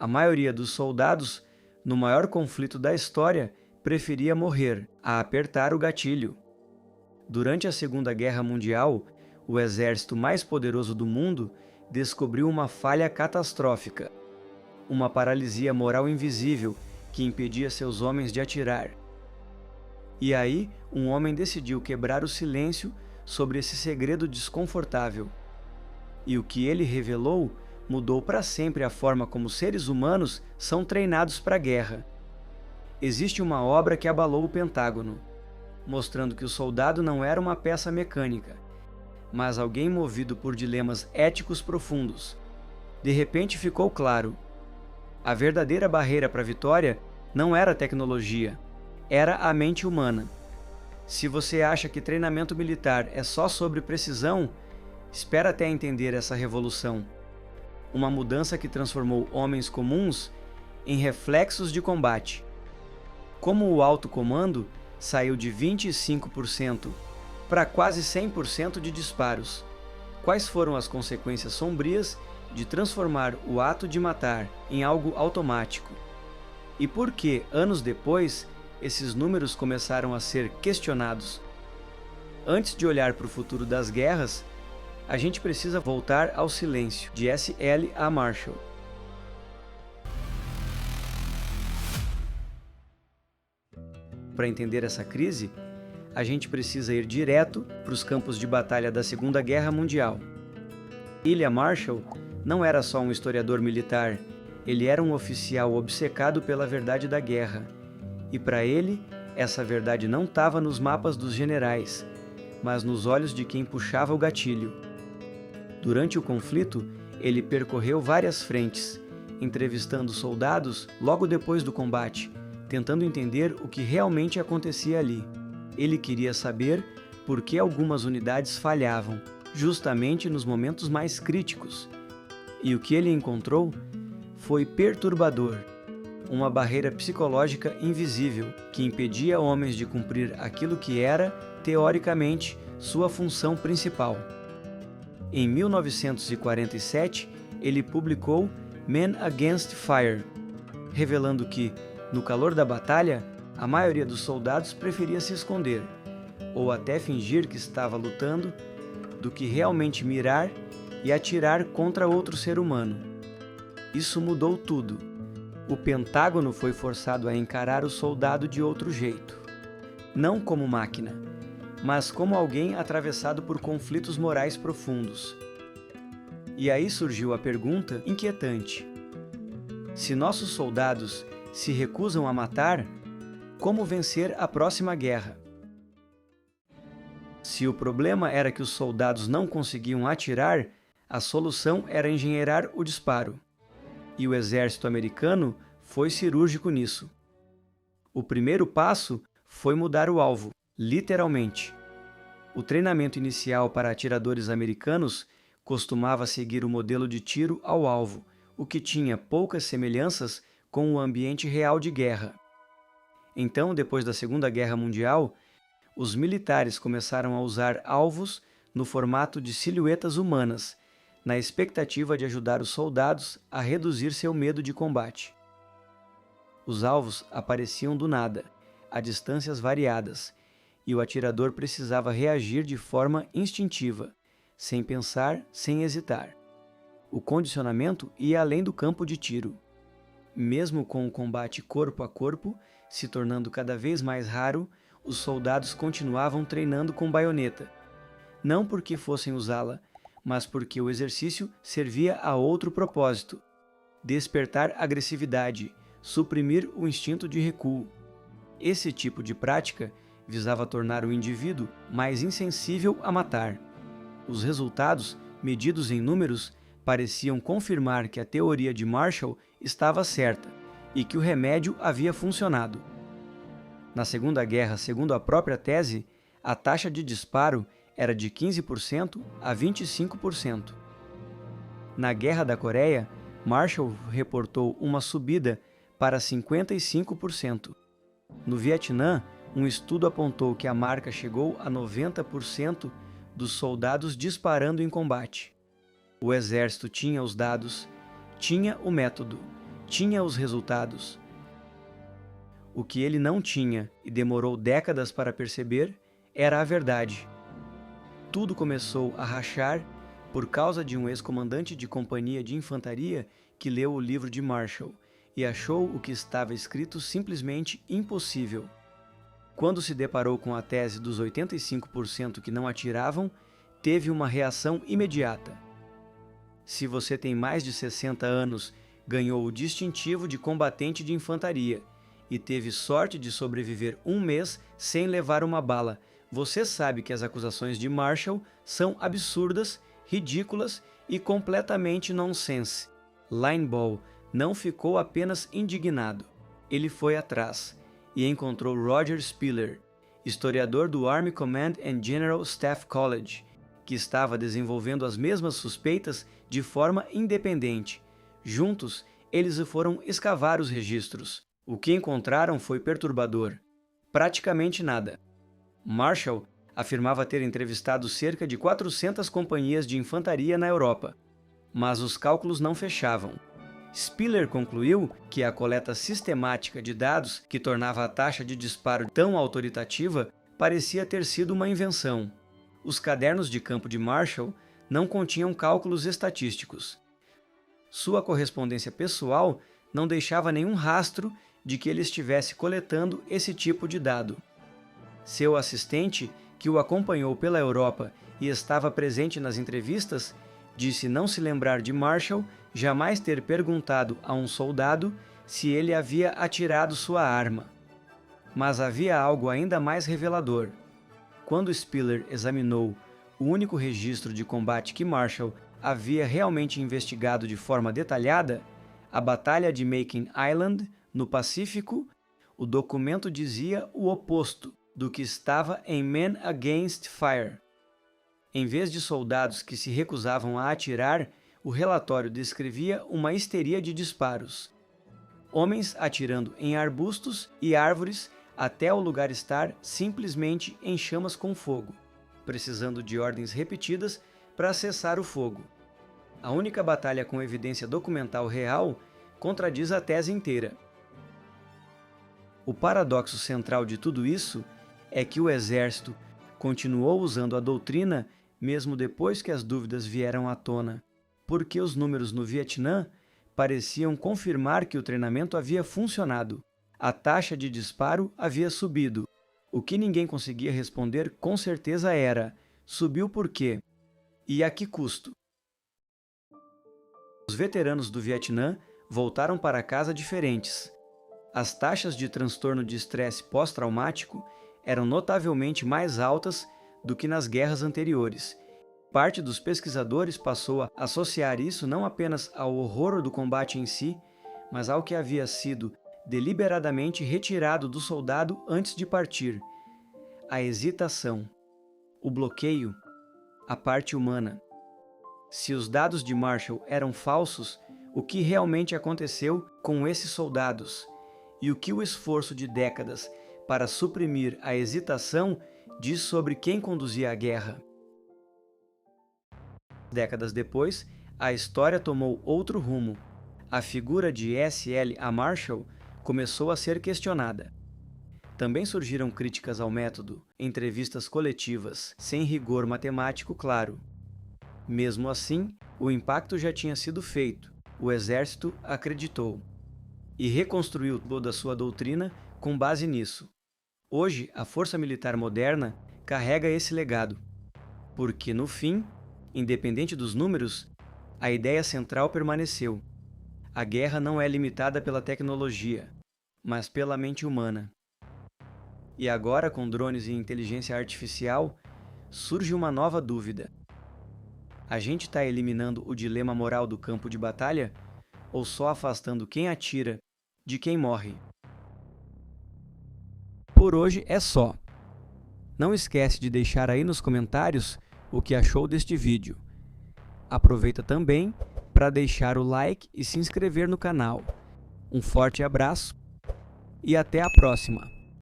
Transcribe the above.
A maioria dos soldados, no maior conflito da história, preferia morrer a apertar o gatilho. Durante a Segunda Guerra Mundial, o exército mais poderoso do mundo descobriu uma falha catastrófica, uma paralisia moral invisível que impedia seus homens de atirar. E aí, um homem decidiu quebrar o silêncio sobre esse segredo desconfortável. E o que ele revelou mudou para sempre a forma como seres humanos são treinados para a guerra. Existe uma obra que abalou o Pentágono, mostrando que o soldado não era uma peça mecânica, mas alguém movido por dilemas éticos profundos. De repente ficou claro: a verdadeira barreira para a vitória não era a tecnologia, era a mente humana. Se você acha que treinamento militar é só sobre precisão, espera até entender essa revolução. Uma mudança que transformou homens comuns em reflexos de combate. Como o alto comando saiu de 25% para quase 100% de disparos. Quais foram as consequências sombrias de transformar o ato de matar em algo automático? E por que, anos depois, esses números começaram a ser questionados? Antes de olhar para o futuro das guerras, a gente precisa voltar ao silêncio, de S.L.A. Marshall. Para entender essa crise, a gente precisa ir direto para os campos de batalha da Segunda Guerra Mundial. William Marshall não era só um historiador militar, ele era um oficial obcecado pela verdade da guerra. E para ele, essa verdade não estava nos mapas dos generais, mas nos olhos de quem puxava o gatilho. Durante o conflito, ele percorreu várias frentes, entrevistando soldados logo depois do combate, tentando entender o que realmente acontecia ali. Ele queria saber por que algumas unidades falhavam, justamente nos momentos mais críticos. E o que ele encontrou foi perturbador. Uma barreira psicológica invisível que impedia homens de cumprir aquilo que era, teoricamente, sua função principal. Em 1947, ele publicou Men Against Fire, revelando que, no calor da batalha, a maioria dos soldados preferia se esconder, ou até fingir que estava lutando, do que realmente mirar e atirar contra outro ser humano. Isso mudou tudo. O Pentágono foi forçado a encarar o soldado de outro jeito. Não como máquina, mas como alguém atravessado por conflitos morais profundos. E aí surgiu a pergunta inquietante: se nossos soldados se recusam a matar, como vencer a próxima guerra? Se o problema era que os soldados não conseguiam atirar, a solução era engenheirar o disparo. E o exército americano foi cirúrgico nisso. O primeiro passo foi mudar o alvo, literalmente. O treinamento inicial para atiradores americanos costumava seguir o modelo de tiro ao alvo, o que tinha poucas semelhanças com o ambiente real de guerra. Então, depois da Segunda Guerra Mundial, os militares começaram a usar alvos no formato de silhuetas humanas, na expectativa de ajudar os soldados a reduzir seu medo de combate. Os alvos apareciam do nada, a distâncias variadas, e o atirador precisava reagir de forma instintiva, sem pensar, sem hesitar. O condicionamento ia além do campo de tiro. Mesmo com o combate corpo a corpo se tornando cada vez mais raro, os soldados continuavam treinando com baioneta. Não porque fossem usá-la, mas porque o exercício servia a outro propósito: despertar agressividade, suprimir o instinto de recuo. Esse tipo de prática visava tornar o indivíduo mais insensível a matar. Os resultados, medidos em números, pareciam confirmar que a teoria de Marshall estava certa e que o remédio havia funcionado. Na Segunda Guerra, segundo a própria tese, a taxa de disparo era de 15% a 25%. Na Guerra da Coreia, Marshall reportou uma subida para 55%. No Vietnã, um estudo apontou que a marca chegou a 90% dos soldados disparando em combate. O exército tinha os dados, tinha o método, tinha os resultados. O que ele não tinha e demorou décadas para perceber era a verdade. Tudo começou a rachar por causa de um ex-comandante de companhia de infantaria que leu o livro de Marshall e achou o que estava escrito simplesmente impossível. Quando se deparou com a tese dos 85% que não atiravam, teve uma reação imediata. Se você tem mais de 60 anos, ganhou o distintivo de combatente de infantaria e teve sorte de sobreviver um mês sem levar uma bala, você sabe que as acusações de Marshall são absurdas, ridículas e completamente nonsense. Lineball não ficou apenas indignado. Ele foi atrás e encontrou Roger Spiller, historiador do Army Command and General Staff College, que estava desenvolvendo as mesmas suspeitas de forma independente. Juntos, eles foram escavar os registros. O que encontraram foi perturbador. Praticamente nada. Marshall afirmava ter entrevistado cerca de 400 companhias de infantaria na Europa, mas os cálculos não fechavam. Spiller concluiu que a coleta sistemática de dados que tornava a taxa de disparo tão autoritativa parecia ter sido uma invenção. Os cadernos de campo de Marshall não continham cálculos estatísticos. Sua correspondência pessoal não deixava nenhum rastro de que ele estivesse coletando esse tipo de dado. Seu assistente, que o acompanhou pela Europa e estava presente nas entrevistas, disse não se lembrar de Marshall jamais ter perguntado a um soldado se ele havia atirado sua arma. Mas havia algo ainda mais revelador. Quando Spiller examinou o único registro de combate que Marshall havia realmente investigado de forma detalhada, a Batalha de Makin Island, no Pacífico, o documento dizia o oposto do que estava em Men Against Fire. Em vez de soldados que se recusavam a atirar, o relatório descrevia uma histeria de disparos. Homens atirando em arbustos e árvores até o lugar estar simplesmente em chamas com fogo, precisando de ordens repetidas para cessar o fogo. A única batalha com evidência documental real contradiz a tese inteira. O paradoxo central de tudo isso é que o exército continuou usando a doutrina mesmo depois que as dúvidas vieram à tona, porque os números no Vietnã pareciam confirmar que o treinamento havia funcionado. A taxa de disparo havia subido. O que ninguém conseguia responder com certeza era: subiu por quê? E a que custo? Os veteranos do Vietnã voltaram para casa diferentes. As taxas de transtorno de estresse pós-traumático eram notavelmente mais altas do que nas guerras anteriores. Parte dos pesquisadores passou a associar isso não apenas ao horror do combate em si, mas ao que havia sido deliberadamente retirado do soldado antes de partir: a hesitação, o bloqueio, a parte humana. Se os dados de Marshall eram falsos, o que realmente aconteceu com esses soldados? E o que o esforço de décadas para suprimir a hesitação diz sobre quem conduzia a guerra? Décadas depois, a história tomou outro rumo. A figura de S.L.A. Marshall começou a ser questionada. Também surgiram críticas ao método, entrevistas coletivas, sem rigor matemático claro. Mesmo assim, o impacto já tinha sido feito. O exército acreditou e reconstruiu toda a sua doutrina com base nisso. Hoje, a força militar moderna carrega esse legado, porque, no fim, independente dos números, a ideia central permaneceu. A guerra não é limitada pela tecnologia, mas pela mente humana. E agora, com drones e inteligência artificial, surge uma nova dúvida. A gente está eliminando o dilema moral do campo de batalha ou só afastando quem atira de quem morre? Por hoje é só. Não esquece de deixar aí nos comentários o que achou deste vídeo. Aproveita também para deixar o like e se inscrever no canal. Um forte abraço e até a próxima!